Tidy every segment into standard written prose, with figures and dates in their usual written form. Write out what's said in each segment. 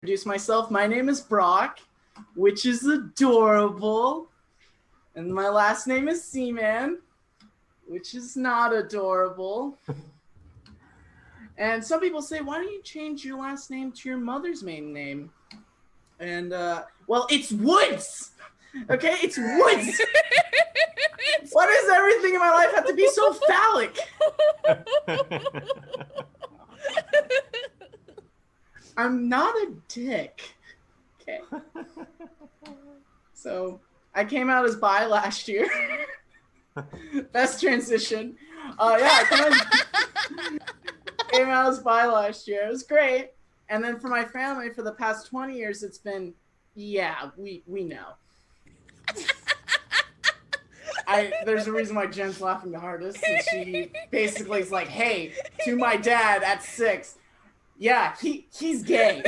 Introduce myself. My name is Brock, which is adorable. And my last name is Seaman, which is not adorable. And some people say, why don't you change your last name to your mother's maiden name? And, well, it's Woods! Okay, it's Woods! Why does everything in my life have to be so phallic? I'm not a dick. Okay. So I came out as bi last year. Best transition. Yeah, I came out as bi last year. It was great. And then for my family, for the past 20 years, it's been, yeah, we know. There's a reason why Jen's laughing the hardest. And she basically is like, hey, to my dad at 6. Yeah, he's gay.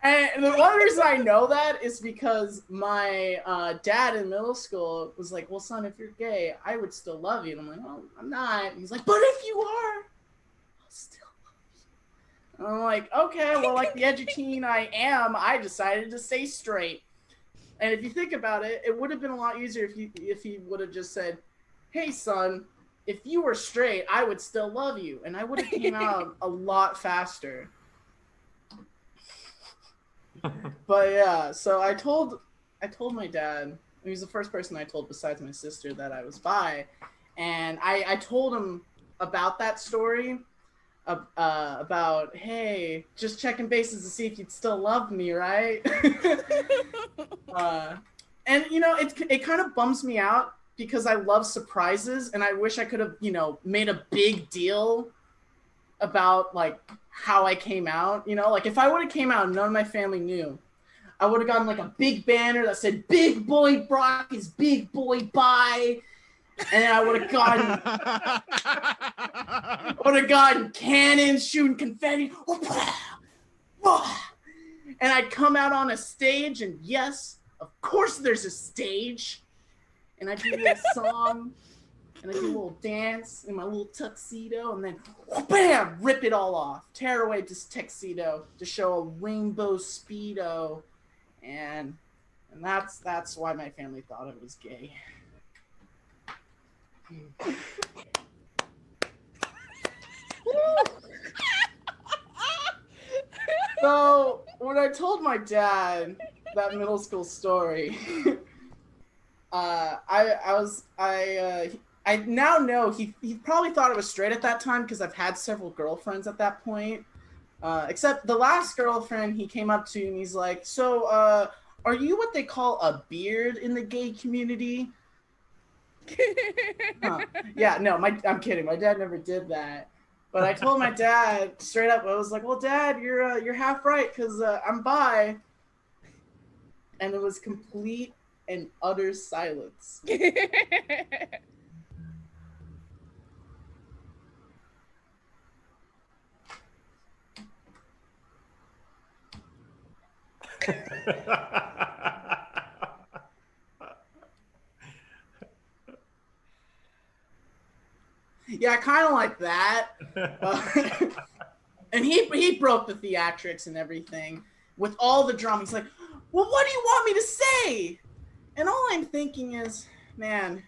And the one reason I know that is because my dad in middle school was like, well, son, if you're gay, I would still love you. And I'm like, well, I'm not. And he's like, but if you are, I'll still love you. And I'm like, okay, well, like the edgy teen I am, I decided to stay straight. And if you think about it, it would have been a lot easier if he would have just said, hey, son, if you were straight, I would still love you. And I would have came out a lot faster. But yeah, so I told my dad, he was the first person I told besides my sister that I was bi. And I told him about that story, about, hey, just checking bases to see if you'd still love me, right? And, you know, it kind of bums me out because I love surprises, and I wish I could have, you know, made a big deal about, like, how I came out. You know, like, if I would have came out and none of my family knew, I would have gotten, like, a big banner that said, Big Boy Brock is Big Boy Bi, and then I would have gotten cannons shooting confetti, and I'd come out on a stage, and yes, of course there's a stage, and I do a little song, and I do a little dance in my little tuxedo, and then bam, rip it all off, tear away this tuxedo to show a rainbow Speedo, and that's why my family thought I was gay. So when I told my dad that middle school story, I now know he probably thought I was straight at that time because I've had several girlfriends at that point. Except the last girlfriend, he came up to and he's like, so are you what they call a beard in the gay community? Huh. Yeah, no, I'm kidding. My dad never did that. But I told my dad straight up, I was like, well, Dad, you're half right because I'm bi. And it was complete and utter silence. Yeah, kind of like that. And he broke the theatrics and everything with all the drama. He's like, well, what do you want me to say? And all I'm thinking is, man,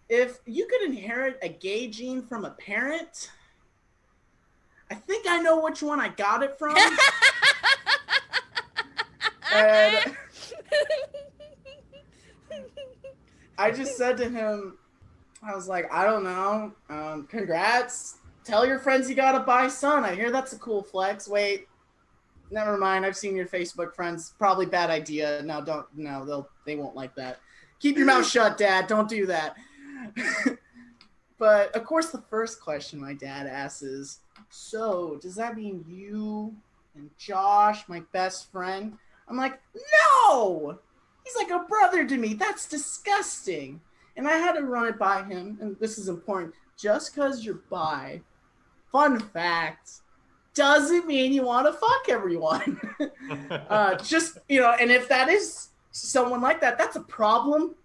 if you could inherit a gay gene from a parent, I think I know which one I got it from. And I just said to him, I was like, I don't know. Congrats. Tell your friends you got a bi son. I hear that's a cool flex. Wait, never mind. I've seen your Facebook friends. Probably bad idea. No, they won't like that. Keep your mouth shut, Dad. Don't do that. But of course, the first question my dad asks is, so does that mean you and Josh, my best friend? I'm like, no! He's like a brother to me. That's disgusting. And I had to run it by him, and this is important. Just because you're bi, fun fact, doesn't mean you want to fuck everyone. Just, you know, and if that is someone like that, that's a problem.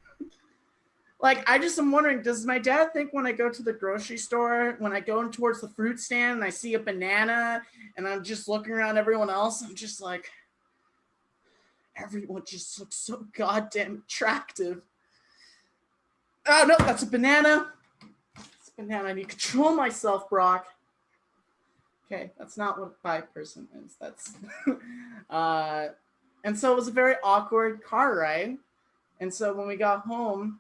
Like, I just am wondering, does my dad think when I go to the grocery store, when I go in towards the fruit stand and I see a banana and I'm just looking around everyone else, I'm just like, everyone just looks so goddamn attractive. Oh, no, that's a banana. It's a banana. I need to control myself, Brock. Okay, that's not what bi person is. That's and so it was a very awkward car ride. And so when we got home,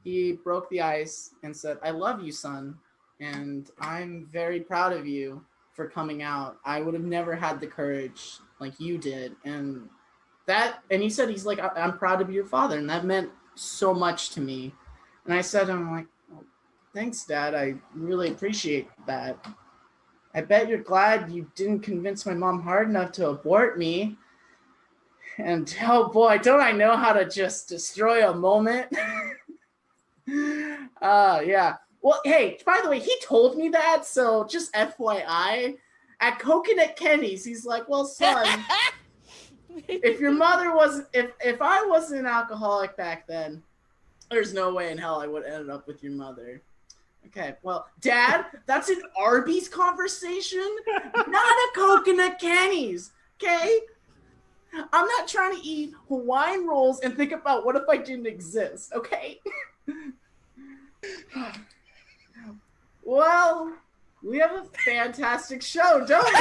he broke the ice and said, "I love you, son, and I'm very proud of you for coming out. I would have never had the courage like you did." And he said, he's like, "I'm proud to be your father," and that meant so much to me. And I said, I'm like, "Oh, thanks, Dad. I really appreciate that. I bet you're glad you didn't convince my mom hard enough to abort me." And oh boy, don't I know how to just destroy a moment. Yeah. Well, hey, by the way, he told me that, so just FYI, at Coconut Kenny's, he's like, "Well, son, if your mother wasn't, if I wasn't an alcoholic back then, there's no way in hell I would have ended up with your mother." Okay, well, Dad, that's an Arby's conversation, not a Coconut Kenny's, okay? I'm not trying to eat Hawaiian rolls and think about what if I didn't exist, okay? Well, we have a fantastic show, don't we?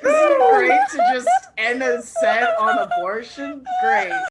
Isn't it great to just end a set on abortion? Great.